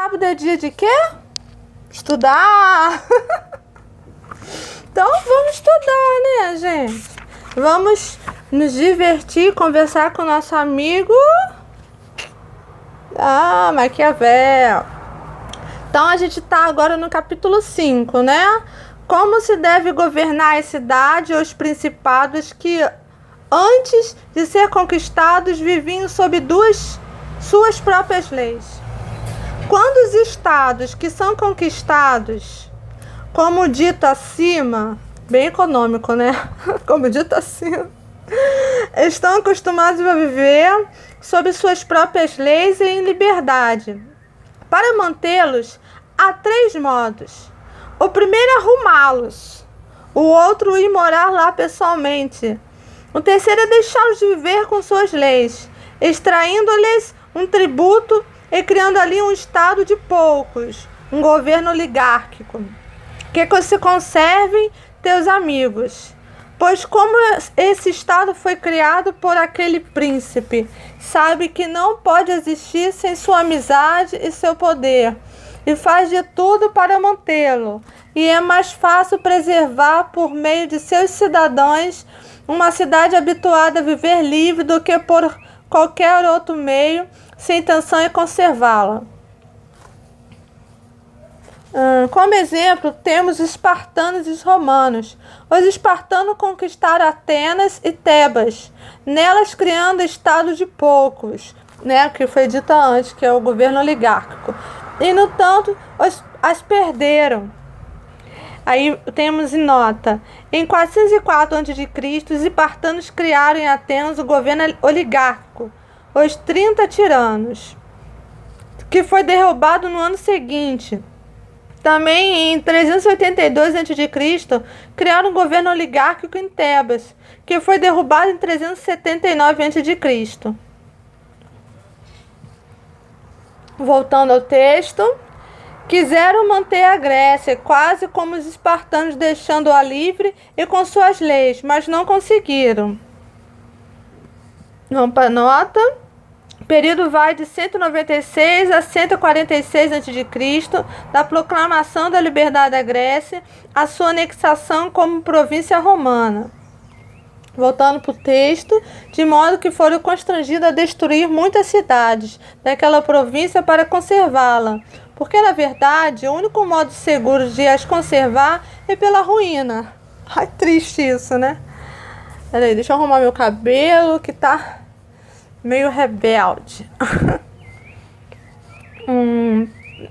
Sábado é dia de quê? Estudar! Então vamos estudar, né, gente? Vamos nos divertir, conversar com o nosso amigo Maquiavel. Então a gente está agora no capítulo 5, né? Como se deve governar a cidade ou os principados que, antes de ser conquistados, viviam sob suas próprias leis. Quando os estados que são conquistados, como dito acima, bem econômico, né? Como dito acima, estão acostumados a viver sob suas próprias leis e em liberdade. Para mantê-los, há 3 modos. O primeiro é arrumá-los, o outro ir morar lá pessoalmente. O terceiro é deixá-los viver com suas leis, extraindo-lhes um tributo e criando ali um estado de poucos, um governo oligárquico, que se conservem teus amigos. Pois como esse estado foi criado por aquele príncipe, sabe que não pode existir sem sua amizade e seu poder, e faz de tudo para mantê-lo. E é mais fácil preservar por meio de seus cidadãos uma cidade habituada a viver livre do que por qualquer outro meio, se a intenção é conservá-la. Como exemplo, temos os espartanos e os romanos. Os espartanos conquistaram Atenas e Tebas, nelas criando estado de poucos, né, que foi dito antes, que é o governo oligárquico. E, no tanto, as perderam. Aí temos em nota: em 404 a.C., os espartanos criaram em Atenas o governo oligárquico, os 30 tiranos, que foi derrubado no ano seguinte. Também em 382 a.C., criaram um governo oligárquico em Tebas, que foi derrubado em 379 a.C. Voltando ao texto, quiseram manter a Grécia, quase como os espartanos, deixando-a livre e com suas leis, mas não conseguiram. Vamos para a nota. O período vai de 196 a 146 a.C., da proclamação da liberdade da Grécia, a sua anexação como província romana. Voltando para o texto, de modo que foram constrangidos a destruir muitas cidades daquela província para conservá-la, porque, na verdade, o único modo seguro de as conservar é pela ruína. Ai, triste isso, né? Peraí, deixa eu arrumar meu cabelo, que tá meio rebelde.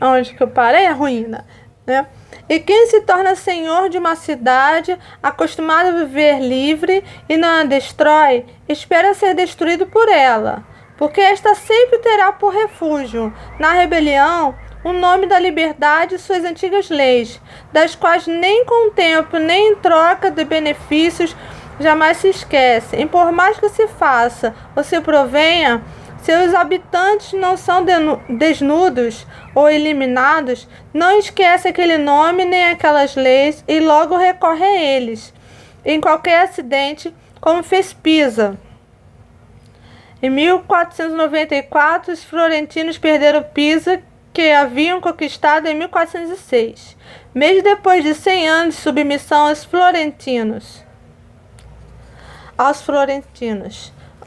Onde que eu parei? A ruína, né? E quem se torna senhor de uma cidade, acostumado a viver livre e não a destrói, espera ser destruído por ela, porque esta sempre terá por refúgio, na rebelião, o nome da liberdade e suas antigas leis, das quais nem com o tempo, nem em troca de benefícios, jamais se esquece. E por mais que se faça ou se provenha, seus habitantes não são desnudos ou eliminados, não esquece aquele nome nem aquelas leis e logo recorre a eles, em qualquer acidente, como fez Pisa. Em 1494, os florentinos perderam Pisa, que haviam conquistado em 1406, mesmo depois de 100 anos de submissão aos florentinos.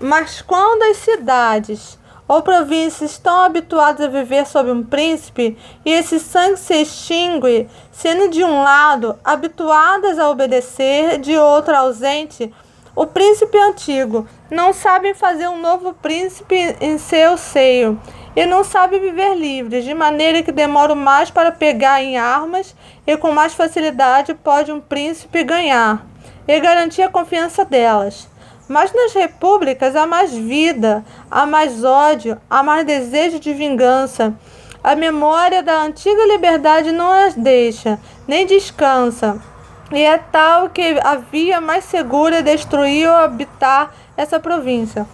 Mas quando as cidades ou províncias estão habituadas a viver sob um príncipe, e esse sangue se extingue, sendo de um lado habituadas a obedecer, de outro ausente, o príncipe antigo não sabe fazer um novo príncipe em seu seio, e não sabe viver livres, de maneira que demora mais para pegar em armas, e com mais facilidade pode um príncipe ganhar, e garantir a confiança delas. Mas nas repúblicas há mais vida, há mais ódio, há mais desejo de vingança. A memória da antiga liberdade não as deixa, nem descansa. E é tal que a via mais segura destruir ou habitar essa província.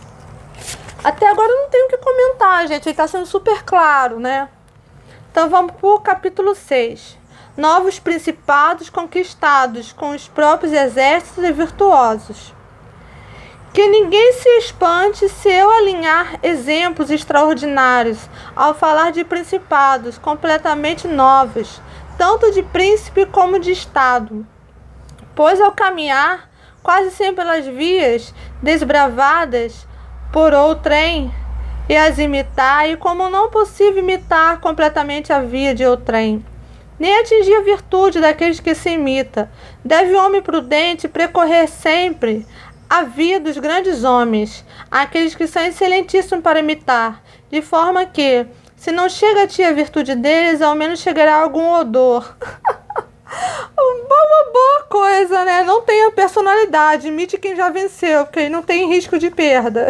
Até agora eu não tenho o que comentar, gente. Ele está sendo super claro, né? Então vamos para o capítulo 6. Novos principados conquistados com os próprios exércitos e virtuosos. Que ninguém se espante se eu alinhar exemplos extraordinários ao falar de principados completamente novos, tanto de príncipe como de estado. Pois ao caminhar, quase sempre pelas vias desbravadas por outrem, e as imitar, e como não possível imitar completamente a via de outrem, nem atingir a virtude daqueles que se imita, deve o homem prudente percorrer sempre a via dos grandes homens, aqueles que são excelentíssimos para imitar, de forma que, se não chega a ti a virtude deles, ao menos chegará algum odor. Uma boa coisa, né? Não tenha personalidade, imite quem já venceu, porque aí não tem risco de perda.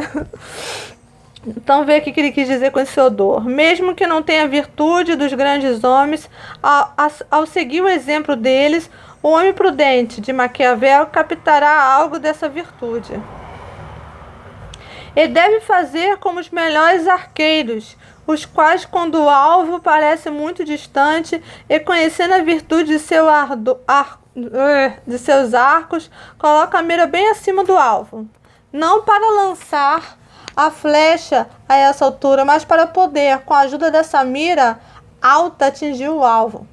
Então vê o que ele quis dizer com esse odor. Mesmo que não tenha virtude dos grandes homens, ao seguir o exemplo deles, o homem prudente de Maquiavel captará algo dessa virtude. E deve fazer como os melhores arqueiros, os quais, quando o alvo parece muito distante, e conhecendo a virtude de seus arcos, coloca a mira bem acima do alvo. Não para lançar a flecha a essa altura, mas para poder, com a ajuda dessa mira alta, atingir o alvo.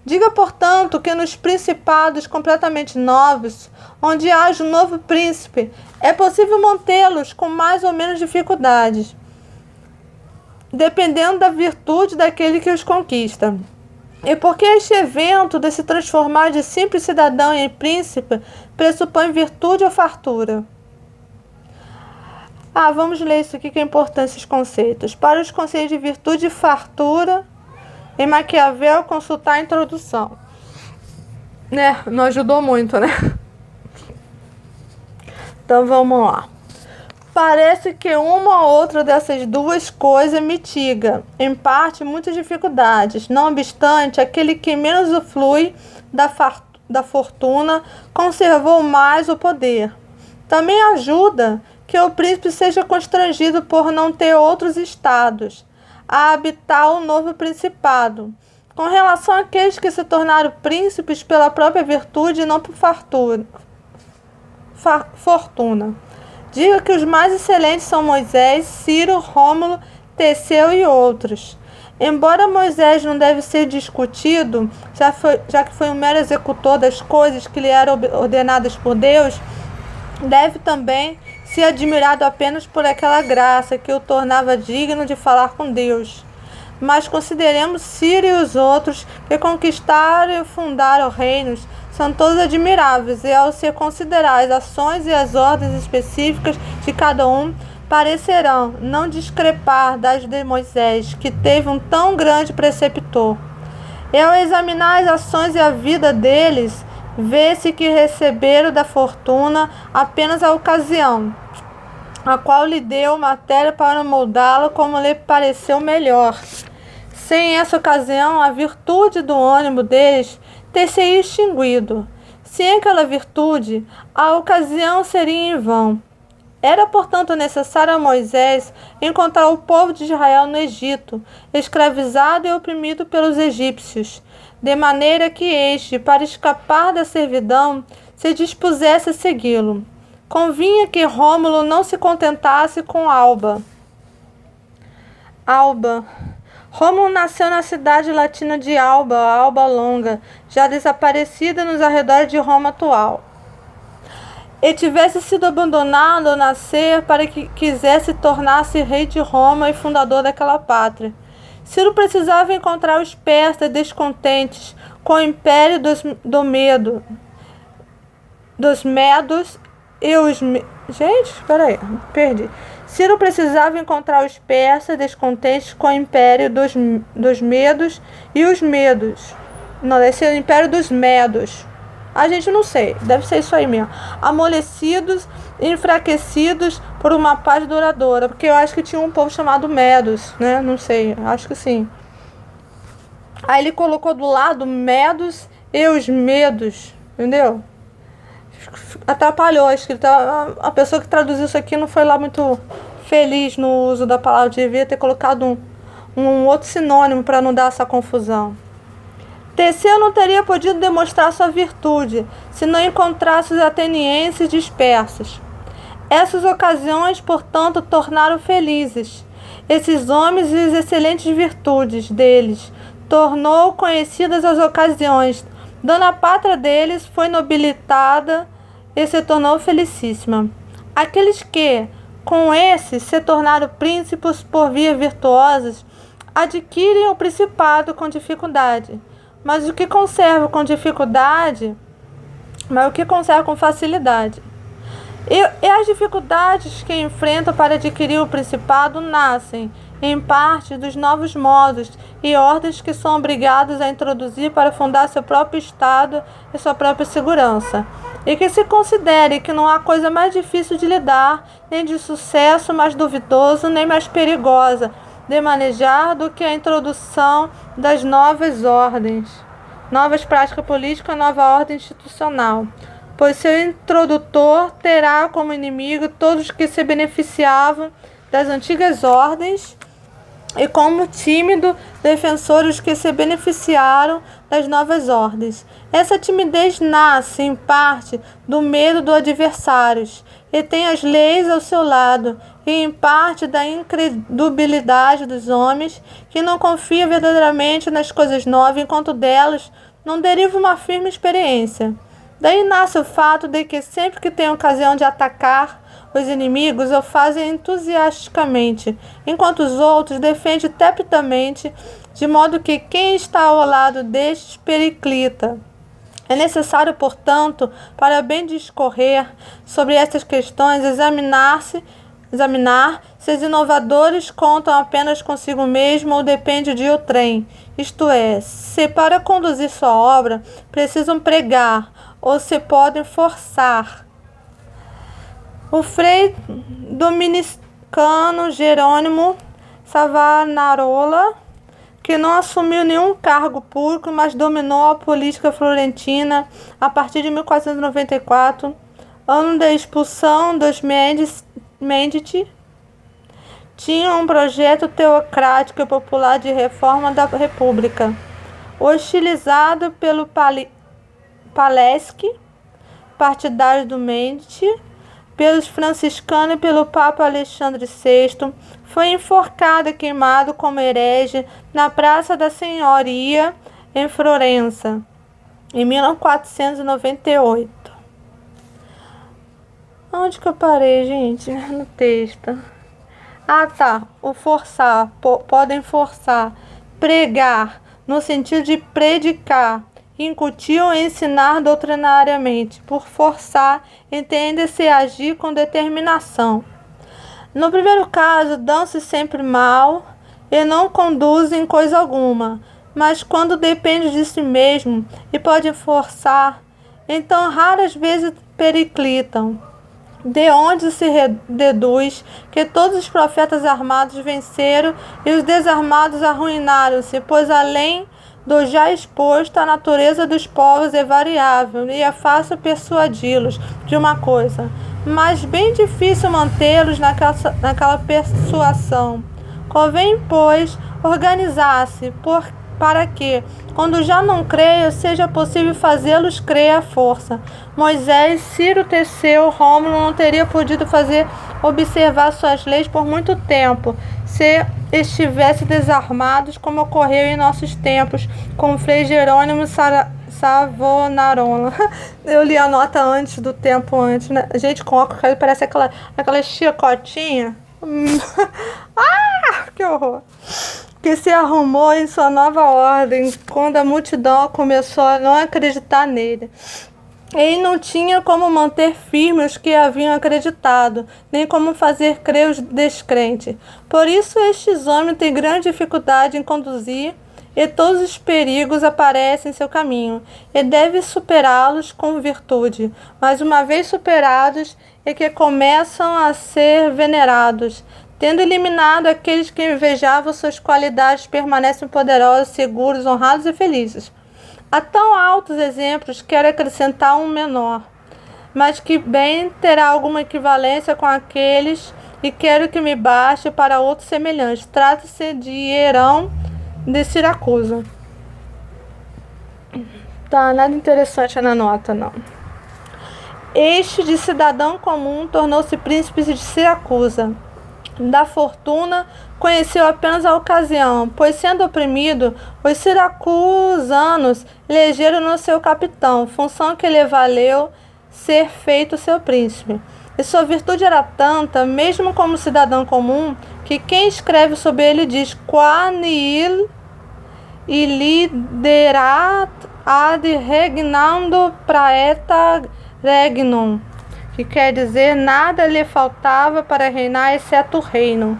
Diga, portanto, que nos principados completamente novos, onde haja um novo príncipe, é possível mantê-los com mais ou menos dificuldades, dependendo da virtude daquele que os conquista. E porque este evento de se transformar de simples cidadão em príncipe pressupõe virtude ou fartura. Vamos ler isso aqui que é importante, esses conceitos. Para os conceitos de virtude e fartura, em Maquiavel, consultar a introdução. Não ajudou muito, né? Então vamos lá. Parece que uma ou outra dessas duas coisas mitiga, em parte, muitas dificuldades. Não obstante, aquele que menos usufrui da fortuna conservou mais o poder. Também ajuda que o príncipe seja constrangido por não ter outros estados a habitar o novo principado, com relação àqueles que se tornaram príncipes pela própria virtude e não por fortuna. Diga que os mais excelentes são Moisés, Ciro, Rômulo, Teseu e outros. Embora Moisés não deve ser discutido, já que foi um mero executor das coisas que lhe eram ordenadas por Deus, deve também ser admirado apenas por aquela graça que o tornava digno de falar com Deus. Mas consideremos Ciro e os outros que conquistaram e fundaram reinos, são todos admiráveis, e ao se considerar as ações e as ordens específicas de cada um, parecerão não discrepar das de Moisés, que teve um tão grande preceptor. E ao examinar as ações e a vida deles, vê-se que receberam da fortuna apenas a ocasião, a qual lhe deu matéria para moldá-lo como lhe pareceu melhor. Sem essa ocasião, a virtude do ânimo deles ter-se extinguido. Sem aquela virtude, a ocasião seria em vão. Era, portanto, necessário a Moisés encontrar o povo de Israel no Egito, escravizado e oprimido pelos egípcios, de maneira que este, para escapar da servidão, se dispusesse a segui-lo. Convinha que Rômulo não se contentasse com Alba. Rômulo nasceu na cidade latina de Alba, Alba Longa, já desaparecida nos arredores de Roma atual. E tivesse sido abandonado ao nascer para que quisesse tornar-se rei de Roma e fundador daquela pátria. Ciro precisava encontrar os persas descontentes com o império dos Medos e os... Gente, espera aí, perdi. Ciro precisava encontrar os persas descontentes com o império dos Medos e os Medos. Não, deve ser o império dos Medos. A gente não sei, deve ser isso aí mesmo. Amolecidos e enfraquecidos por uma paz duradoura. Porque eu acho que tinha um povo chamado Medos, né? Não sei, acho que sim. Aí ele colocou do lado Medos e os Medos, entendeu? Atrapalhou a escrita. A pessoa que traduziu isso aqui não foi lá muito feliz no uso da palavra. Devia ter colocado um outro sinônimo para não dar essa confusão. Teseu não teria podido demonstrar sua virtude se não encontrasse os atenienses dispersos. Essas ocasiões, portanto, tornaram felizes esses homens e as excelentes virtudes deles tornou conhecidas as ocasiões, dando a pátria deles foi nobilitada e se tornou felicíssima. Aqueles que, com esses, se tornaram príncipes por via virtuosas, adquirem o principado com dificuldade, mas o que conserva com facilidade. E as dificuldades que enfrentam para adquirir o principado nascem, em parte, dos novos modos e ordens que são obrigados a introduzir para fundar seu próprio Estado e sua própria segurança. E que se considere que não há coisa mais difícil de lidar, nem de sucesso mais duvidoso, nem mais perigosa de manejar do que a introdução das novas ordens, novas práticas políticas, nova ordem institucional. Pois seu introdutor terá como inimigo todos os que se beneficiavam das antigas ordens e como tímido defensor os que se beneficiaram das novas ordens. Essa timidez nasce, em parte, do medo dos adversários e tem as leis ao seu lado, e em parte da incredulidade dos homens que não confiam verdadeiramente nas coisas novas, enquanto delas não deriva uma firme experiência. Daí nasce o fato de que sempre que tem ocasião de atacar os inimigos, o fazem entusiasticamente, enquanto os outros defendem tepidamente, de modo que quem está ao lado destes periclita. É necessário, portanto, para bem discorrer sobre estas questões, examinar se os inovadores contam apenas consigo mesmo ou dependem de outrem, isto é, se para conduzir sua obra precisam pregar ou se podem forçar. O frei dominicano Jerônimo Savonarola, que não assumiu nenhum cargo público, mas dominou a política florentina a partir de 1494, ano da expulsão dos Medici, tinha um projeto teocrático e popular de reforma da República, hostilizado pelo Paleschi, partidário do Medici, pelos franciscanos e pelo Papa Alexandre VI, foi enforcado e queimado como herege na Praça da Senhoria, em Florença, em 1498. Onde que eu parei, gente? No texto. Ah, tá. O forçar. Podem forçar. Pregar, no sentido de predicar. Incutir ou ensinar doutrinariamente. Por forçar, entende-se agir com determinação. No primeiro caso, dão-se sempre mal e não conduzem coisa alguma. Mas quando depende de si mesmo e pode forçar, então raras vezes periclitam. De onde se deduz que todos os profetas armados venceram e os desarmados arruinaram-se, pois além do já exposto, a natureza dos povos é variável e é fácil persuadi-los de uma coisa, mas bem difícil mantê-los naquela persuasão. Convém, pois, organizar-se para que, quando já não creio, seja possível fazê-los crer à força. Moisés, Ciro, Teseu, Rômulo não teria podido fazer observar suas leis por muito tempo, se estivessem desarmados, como ocorreu em nossos tempos, com o Frei Jerônimo Savonarola. Eu li a nota antes do tempo antes, né? Gente, com óculos parece aquela chicotinha. Ah, que horror! Que se arrumou em sua nova ordem, quando a multidão começou a não acreditar nele. Ele não tinha como manter firmes os que haviam acreditado, nem como fazer crer os descrentes. Por isso estes homens têm grande dificuldade em conduzir, e todos os perigos aparecem em seu caminho, e deve superá-los com virtude. Mas uma vez superados, é que começam a ser venerados. Tendo eliminado aqueles que invejavam suas qualidades, permanecem poderosos, seguros, honrados e felizes. Há tão altos exemplos, quero acrescentar um menor, mas que bem terá alguma equivalência com aqueles, e quero que me baste para outros semelhantes. Trata-se de Hierão de Siracusa. Tá, nada interessante na nota, não. Este, de cidadão comum, tornou-se príncipe de Siracusa. Da fortuna conheceu apenas a ocasião, pois, sendo oprimido, os siracusanos elegeram-no seu capitão, função que lhe valeu ser feito seu príncipe. E sua virtude era tanta, mesmo como cidadão comum, que quem escreve sobre ele diz: qua nihil illiderat ad regnando praeta regnum, que quer dizer, nada lhe faltava para reinar exceto o reino.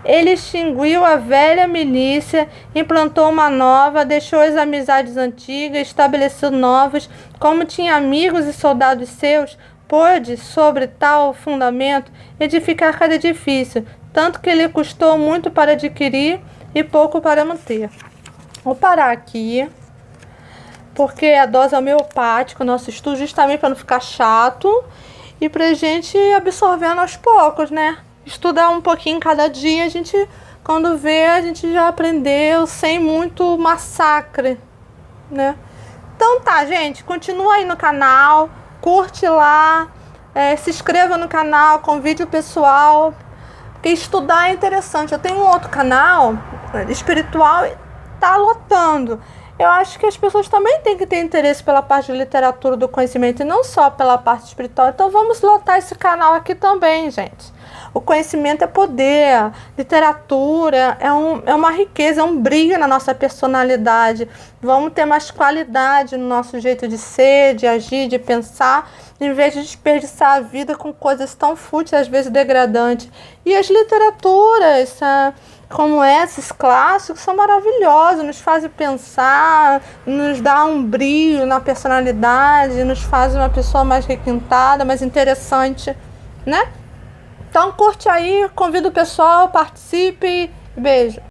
Ele extinguiu a velha milícia, implantou uma nova, deixou as amizades antigas, estabeleceu novas. Como tinha amigos e soldados seus, pôde, sobre tal fundamento, edificar cada edifício, tanto que lhe custou muito para adquirir e pouco para manter. Vou parar aqui, porque a dose homeopática, o nosso estudo, justamente para não ficar chato e para a gente ir absorvendo aos poucos, né? Estudar um pouquinho cada dia, a gente, quando vê, a gente já aprendeu sem muito massacre, né? Então tá, gente, continua aí no canal, curte lá, se inscreva no canal, convide o pessoal, porque estudar é interessante. Eu tenho um outro canal espiritual e tá lotando. Eu acho que as pessoas também têm que ter interesse pela parte de literatura do conhecimento e não só pela parte espiritual. Então vamos lotar esse canal aqui também, gente. O conhecimento é poder, literatura é uma riqueza, é um brilho na nossa personalidade. Vamos ter mais qualidade no nosso jeito de ser, de agir, de pensar, em vez de desperdiçar a vida com coisas tão fúteis, às vezes degradantes. E as literaturas, como esses clássicos, são maravilhosos, nos fazem pensar, nos dá um brilho na personalidade, nos faz uma pessoa mais requintada, mais interessante, né? Então curte aí, convido o pessoal, participe, beijo!